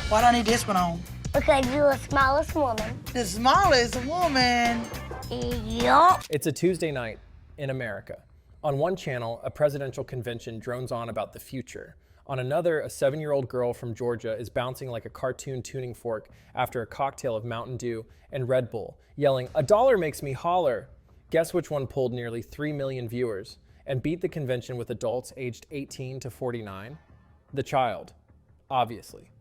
Why do I need this one on? Because you're the smallest woman. The smallest woman? Yup. It's a Tuesday night in America. On one channel, a presidential convention drones on about the future. On another, a 7-year-old girl from Georgia is bouncing like a cartoon tuning fork after a cocktail of Mountain Dew and Red Bull, yelling, "$1 makes me holler." Guess which one pulled nearly 3 million viewers and beat the convention with adults aged 18 to 49? The child, obviously.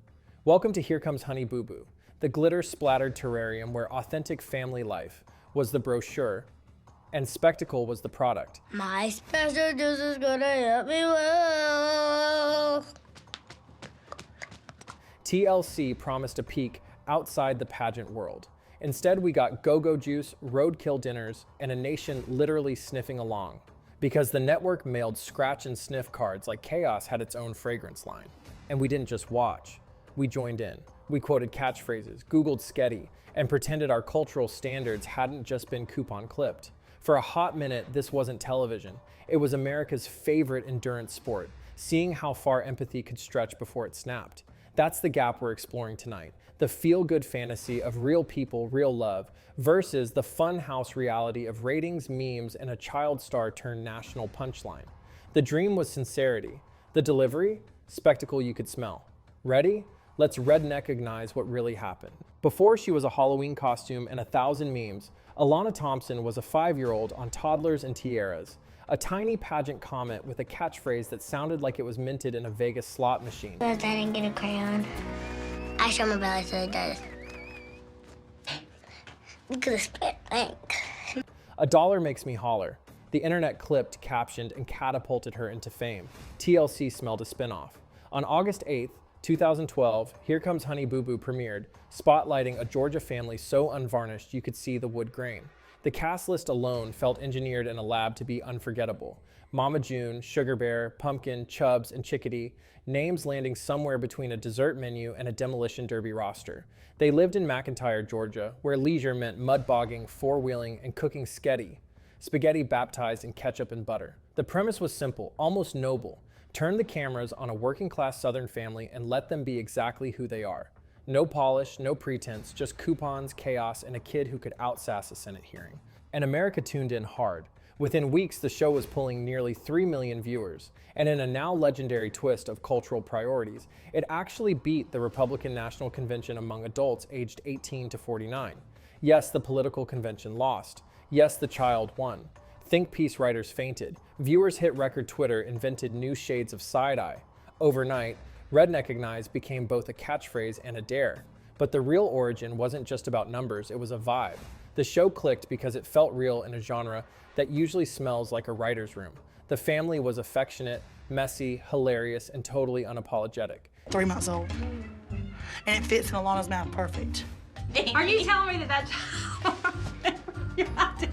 Welcome to Here Comes Honey Boo Boo, the glitter-splattered terrarium where authentic family life was the brochure and spectacle was the product. My special juice is gonna help me well. TLC promised a peek outside the pageant world. Instead, we got go-go juice, roadkill dinners, and a nation literally sniffing along. Because the network mailed scratch-and-sniff cards like Chaos had its own fragrance line. And we didn't just watch, we joined in. We quoted catchphrases, Googled Sketty, and pretended our cultural standards hadn't just been coupon clipped. For a hot minute, this wasn't television. It was America's favorite endurance sport, seeing how far empathy could stretch before it snapped. That's the gap we're exploring tonight. The feel-good fantasy of real people, real love, versus the funhouse reality of ratings, memes, and a child star turned national punchline. The dream was sincerity. The delivery? Spectacle you could smell. Ready? Let's redneck-ignize what really happened. Before she was a Halloween costume and 1,000 memes, Alana Thompson was a 5-year-old on Toddlers and Tiaras, a tiny pageant comet with a catchphrase that sounded like it was minted in a Vegas slot machine. I didn't get a crayon. I show my belly so it does. Look at the split ink. $1 makes me holler. The internet clipped, captioned, and catapulted her into fame. TLC smelled a spinoff. On August 8th, 2012, Here Comes Honey Boo Boo premiered, spotlighting a Georgia family so unvarnished you could see the wood grain. The cast list alone felt engineered in a lab to be unforgettable. Mama June, Sugar Bear, Pumpkin, Chubbs, and Chickadee, names landing somewhere between a dessert menu and a demolition derby roster. They lived in McIntyre, Georgia, where leisure meant mud bogging, four-wheeling, and cooking sketty, spaghetti baptized in ketchup and butter. The premise was simple, almost noble. Turn the cameras on a working-class Southern family and let them be exactly who they are. No polish, no pretense, just coupons, chaos, and a kid who could outsass a Senate hearing. And America tuned in hard. Within weeks, the show was pulling nearly 3 million viewers, and in a now legendary twist of cultural priorities, it actually beat the Republican National Convention among adults aged 18 to 49. Yes, the political convention lost. Yes, the child won. Think piece writers fainted. Viewers hit record Twitter invented new shades of side-eye. Overnight, redneck-ignize became both a catchphrase and a dare. But the real origin wasn't just about numbers, it was a vibe. The show clicked because it felt real in a genre that usually smells like a writer's room. The family was affectionate, messy, hilarious, and totally unapologetic. 3 months old. And it fits in Alana's mouth perfect. Are you telling me that that's...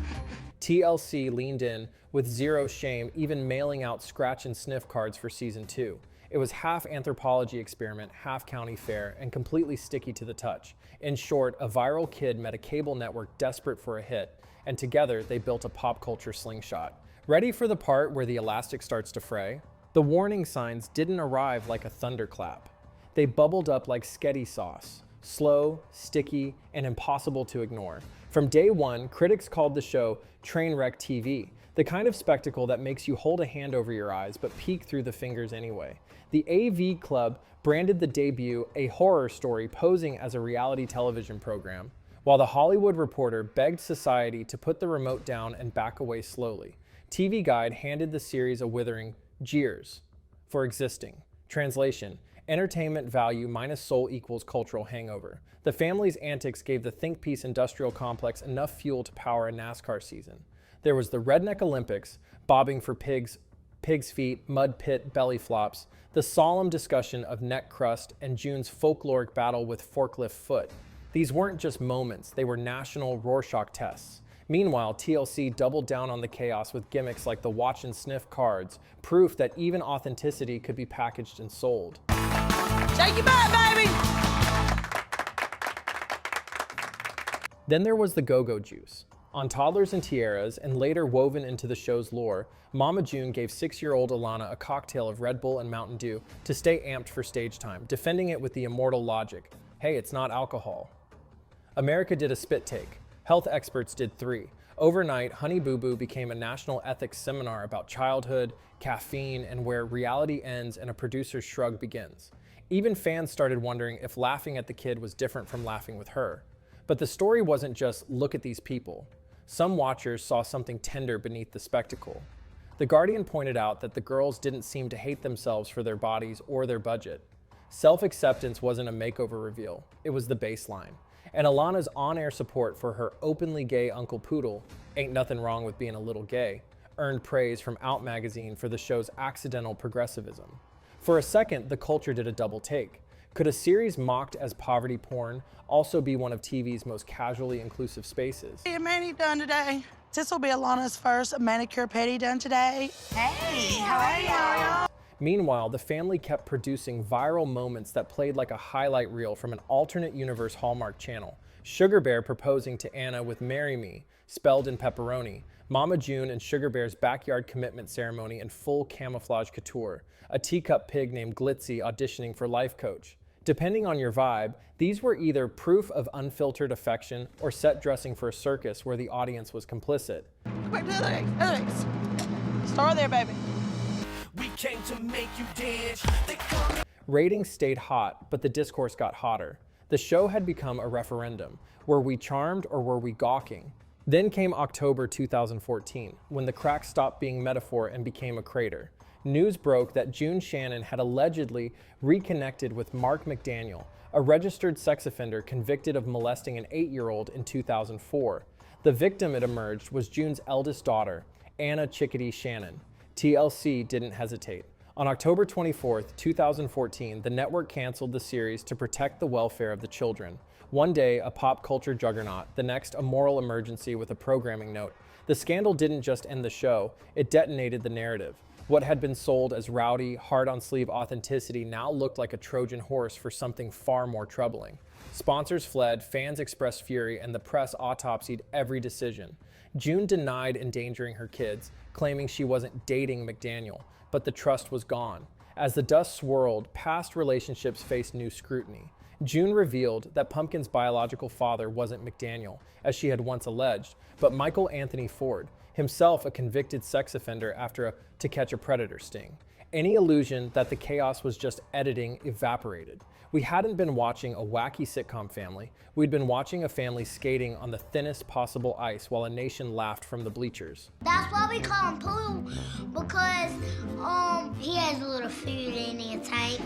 TLC leaned in with zero shame, even mailing out scratch-and-sniff cards for season 2. It was half anthropology experiment, half county fair, and completely sticky to the touch. In short, a viral kid met a cable network desperate for a hit, and together they built a pop culture slingshot. Ready for the part where the elastic starts to fray? The warning signs didn't arrive like a thunderclap. They bubbled up like sketty sauce, slow, sticky, and impossible to ignore. From day one, critics called the show Trainwreck TV, the kind of spectacle that makes you hold a hand over your eyes but peek through the fingers anyway. The AV Club branded the debut a horror story posing as a reality television program, while the Hollywood Reporter begged society to put the remote down and back away slowly. TV Guide handed the series a withering jeers for existing. Translation: entertainment value minus soul equals cultural hangover. The family's antics gave the think piece industrial complex enough fuel to power a NASCAR season. There was the Redneck Olympics, bobbing for pigs' feet, mud pit belly flops, the solemn discussion of neck crust, and June's folkloric battle with forklift foot. These weren't just moments, they were national Rorschach tests. Meanwhile, TLC doubled down on the chaos with gimmicks like the watch and sniff cards, proof that even authenticity could be packaged and sold. Shake your butt, baby! Then there was the go-go juice. On Toddlers and Tiaras, and later woven into the show's lore, Mama June gave 6-year-old Alana a cocktail of Red Bull and Mountain Dew to stay amped for stage time, defending it with the immortal logic, hey, it's not alcohol. America did a spit take. Health experts did 3. Overnight, Honey Boo Boo became a national ethics seminar about childhood, caffeine, and where reality ends and a producer's shrug begins. Even fans started wondering if laughing at the kid was different from laughing with her. But the story wasn't just, look at these people. Some watchers saw something tender beneath the spectacle. The Guardian pointed out that the girls didn't seem to hate themselves for their bodies or their budget. Self-acceptance wasn't a makeover reveal, it was the baseline. And Alana's on-air support for her openly gay Uncle Poodle, ain't nothing wrong with being a little gay, earned praise from Out magazine for the show's accidental progressivism. For a second, the culture did a double take. Could a series mocked as poverty porn also be one of TV's most casually inclusive spaces? Hey, mani done today. This will be Alana's first manicure pedi done today. Hey, how are y'all? Meanwhile, the family kept producing viral moments that played like a highlight reel from an alternate universe Hallmark channel. Sugar Bear proposing to Anna with "Marry Me," spelled in pepperoni. Mama June and Sugar Bear's backyard commitment ceremony in full camouflage couture. A teacup pig named Glitzy auditioning for life coach. Depending on your vibe, these were either proof of unfiltered affection or set dressing for a circus where the audience was complicit. Quick, do this. Start there, baby. We came to make you dance. Ratings stayed hot, but the discourse got hotter. The show had become a referendum. Were we charmed or were we gawking? Then came October 2014, when the crack stopped being metaphor and became a crater. News broke that June Shannon had allegedly reconnected with Mark McDaniel, a registered sex offender convicted of molesting an 8-year-old in 2004. The victim, it emerged, was June's eldest daughter, Anna Chickadee Shannon. TLC didn't hesitate. On October 24, 2014, the network canceled the series to protect the welfare of the children. One day, a pop culture juggernaut, the next, a moral emergency with a programming note. The scandal didn't just end the show, it detonated the narrative. What had been sold as rowdy, hard-on-sleeve authenticity now looked like a Trojan horse for something far more troubling. Sponsors fled, fans expressed fury, and the press autopsied every decision. June denied endangering her kids, claiming she wasn't dating McDaniel, but the trust was gone. As the dust swirled, past relationships faced new scrutiny. June revealed that Pumpkin's biological father wasn't McDaniel, as she had once alleged, but Michael Anthony Ford, himself a convicted sex offender after a To Catch a Predator sting. Any illusion that the chaos was just editing evaporated. We hadn't been watching a wacky sitcom family, we'd been watching a family skating on the thinnest possible ice while a nation laughed from the bleachers. That's why we call him Poodle, because he has a little food in his tank.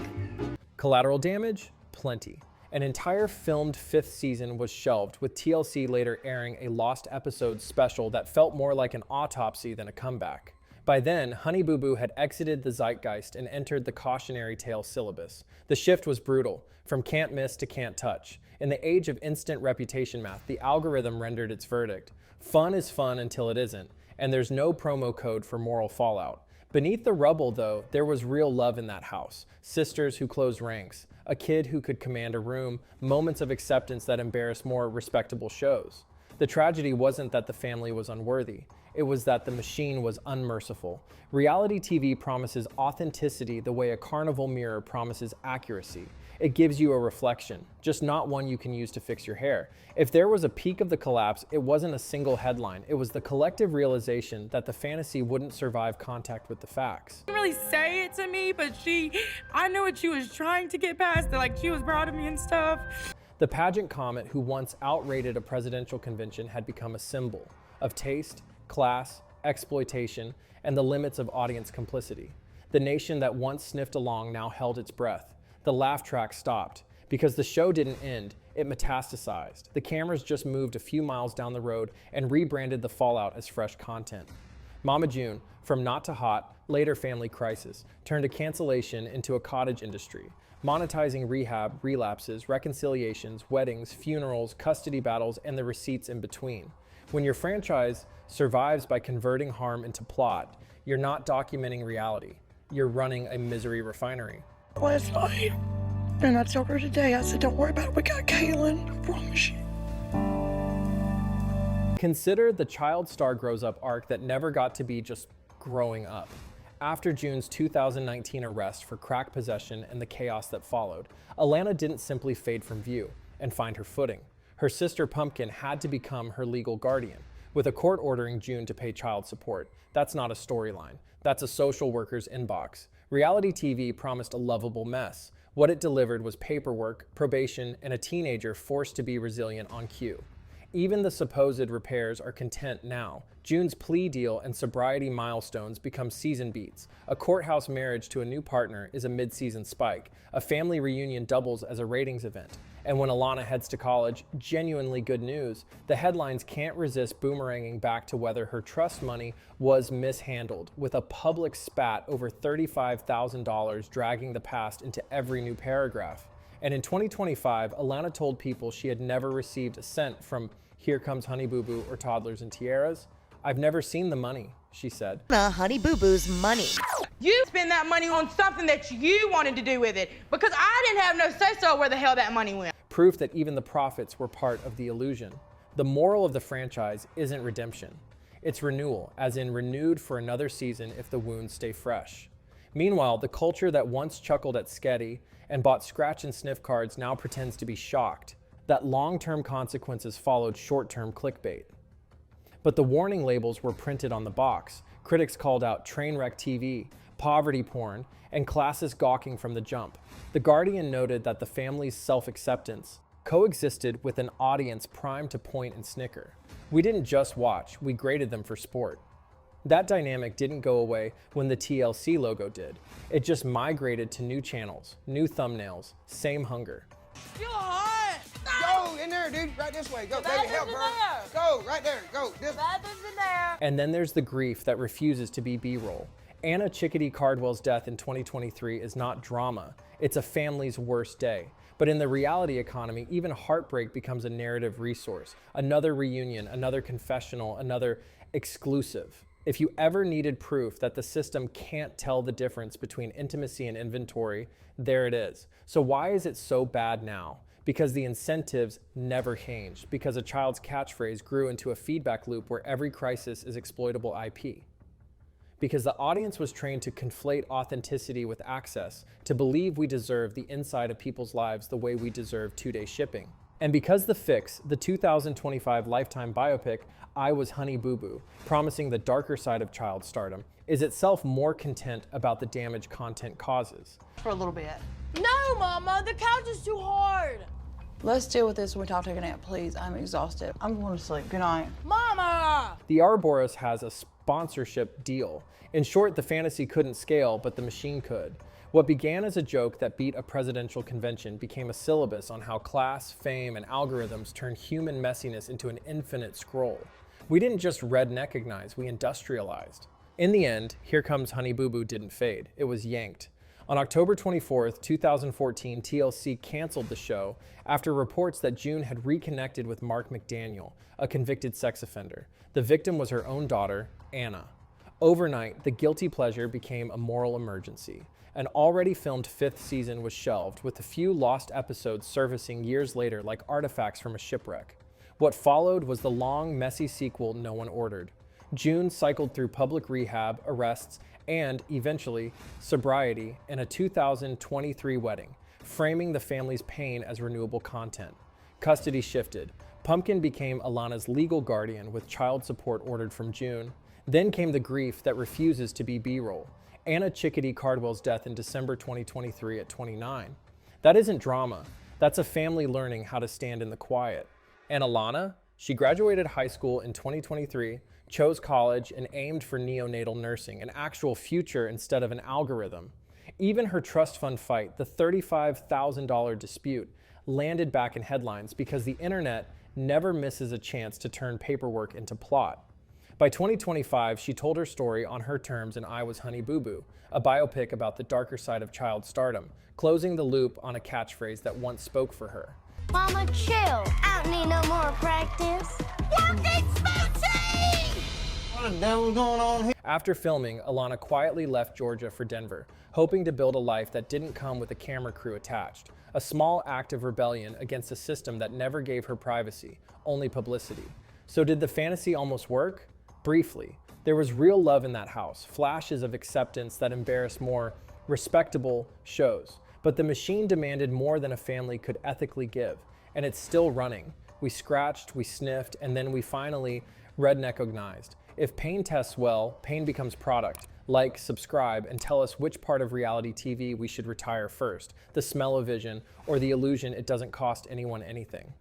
Collateral damage? Plenty. An entire filmed 5th season was shelved, with TLC later airing a lost episodes special that felt more like an autopsy than a comeback. By then, Honey Boo Boo had exited the zeitgeist and entered the cautionary tale syllabus. The shift was brutal, from can't miss to can't touch. In the age of instant reputation math, the algorithm rendered its verdict. Fun is fun until it isn't, and there's no promo code for moral fallout. Beneath the rubble, though, there was real love in that house. Sisters who closed ranks, a kid who could command a room, moments of acceptance that embarrassed more respectable shows. The tragedy wasn't that the family was unworthy. It was that the machine was unmerciful. Reality TV promises authenticity the way a carnival mirror promises accuracy. It gives you a reflection, just not one you can use to fix your hair. If there was a peak of the collapse, it wasn't a single headline. It was the collective realization that the fantasy wouldn't survive contact with the facts. Didn't really say it to me, but I knew what she was trying to get past. Like, she was proud of me and stuff. The pageant comet who once outrated a presidential convention had become a symbol of taste, class, exploitation, and the limits of audience complicity. The nation that once sniffed along now held its breath. The laugh track stopped. Because the show didn't end, it metastasized. The cameras just moved a few miles down the road and rebranded the fallout as fresh content. Mama June, from not to hot, later family crisis, turned a cancellation into a cottage industry, monetizing rehab, relapses, reconciliations, weddings, funerals, custody battles, and the receipts in between. When your franchise survives by converting harm into plot, you're not documenting reality. You're running a misery refinery. Last night, and I told her today, I said, don't worry about it, we got Kaylin, I promise you. Consider the child star grows up arc that never got to be just growing up. After June's 2019 arrest for crack possession and the chaos that followed, Alana didn't simply fade from view and find her footing. Her sister Pumpkin had to become her legal guardian, with a court ordering June to pay child support. That's not a storyline. That's a social worker's inbox. Reality TV promised a lovable mess. What it delivered was paperwork, probation, and a teenager forced to be resilient on cue. Even the supposed repairs are content now. June's plea deal and sobriety milestones become season beats. A courthouse marriage to a new partner is a mid-season spike. A family reunion doubles as a ratings event. And when Alana heads to college, genuinely good news. The headlines can't resist boomeranging back to whether her trust money was mishandled, with a public spat over $35,000 dragging the past into every new paragraph. And in 2025, Alana told people she had never received a cent from Here Comes Honey Boo Boo or Toddlers and Tiaras. I've never seen the money, she said. Honey Boo Boo's money. You spend that money on something that you wanted to do with it, because I didn't have no say-so where the hell that money went. Proof that even the profits were part of the illusion. The moral of the franchise isn't redemption. It's renewal, as in renewed for another season if the wounds stay fresh. Meanwhile, the culture that once chuckled at Sketty and bought scratch-and-sniff cards now pretends to be shocked that long-term consequences followed short-term clickbait. But the warning labels were printed on the box. Critics called out trainwreck TV, poverty porn, and classist gawking from the jump. The Guardian noted that the family's self-acceptance coexisted with an audience primed to point and snicker. We didn't just watch, we graded them for sport. That dynamic didn't go away when the TLC logo did. It just migrated to new channels, new thumbnails, same hunger. You're hot. Go in there, dude. Right this way. Go, baby. Help, bro. Go, right there. Go. This. Bathroom's in there. And then there's the grief that refuses to be B-roll. Anna Chickadee Cardwell's death in 2023 is not drama. It's a family's worst day. But in the reality economy, even heartbreak becomes a narrative resource. Another reunion, another confessional, another exclusive. If you ever needed proof that the system can't tell the difference between intimacy and inventory, there it is. So why is it so bad now? Because the incentives never changed, because a child's catchphrase grew into a feedback loop where every crisis is exploitable IP. Because the audience was trained to conflate authenticity with access, to believe we deserve the inside of people's lives the way we deserve 2-day shipping. And because The Fix, the 2025 Lifetime biopic, I Was Honey Boo Boo, promising the darker side of child stardom, is itself more content about the damage content causes. For a little bit. No, Mama, the couch is too hard. Let's deal with this when we talk to a nap, please. I'm exhausted. I'm going to sleep. Good night. Mama! The Ouroboros has a sponsorship deal. In short, the fantasy couldn't scale, but the machine could. What began as a joke that beat a presidential convention became a syllabus on how class, fame, and algorithms turn human messiness into an infinite scroll. We didn't just redneckignize, we industrialized. In the end, Here Comes Honey Boo Boo didn't fade, it was yanked. On October 24th, 2014, TLC canceled the show after reports that June had reconnected with Mark McDaniel, a convicted sex offender. The victim was her own daughter, Anna. Overnight, the guilty pleasure became a moral emergency. An already filmed 5th season was shelved, with a few lost episodes surfacing years later like artifacts from a shipwreck. What followed was the long, messy sequel no one ordered. June cycled through public rehab, arrests, and, eventually, sobriety in a 2023 wedding, framing the family's pain as renewable content. Custody shifted. Pumpkin became Alana's legal guardian with child support ordered from June. Then came the grief that refuses to be B-roll. Anna Chickadee Cardwell's death in December 2023 at 29. That isn't drama. That's a family learning how to stand in the quiet. And Alana? She graduated high school in 2023, chose college, and aimed for neonatal nursing, an actual future instead of an algorithm. Even her trust fund fight, the $35,000 dispute, landed back in headlines because the internet never misses a chance to turn paperwork into plot. By 2025, she told her story on her terms in I Was Honey Boo Boo, a biopic about the darker side of child stardom, closing the loop on a catchphrase that once spoke for her. Mama, chill. I don't need no more practice. Working smoothie! What the devil's going on here? After filming, Alana quietly left Georgia for Denver, hoping to build a life that didn't come with a camera crew attached, a small act of rebellion against a system that never gave her privacy, only publicity. So did the fantasy almost work? Briefly. There was real love in that house, flashes of acceptance that embarrassed more respectable shows. But the machine demanded more than a family could ethically give, and it's still running. We scratched, we sniffed, and then we finally redneck-ognized. If pain tests well, pain becomes product. Like, subscribe, and tell us which part of reality TV we should retire first, the smell-o-vision or the illusion it doesn't cost anyone anything.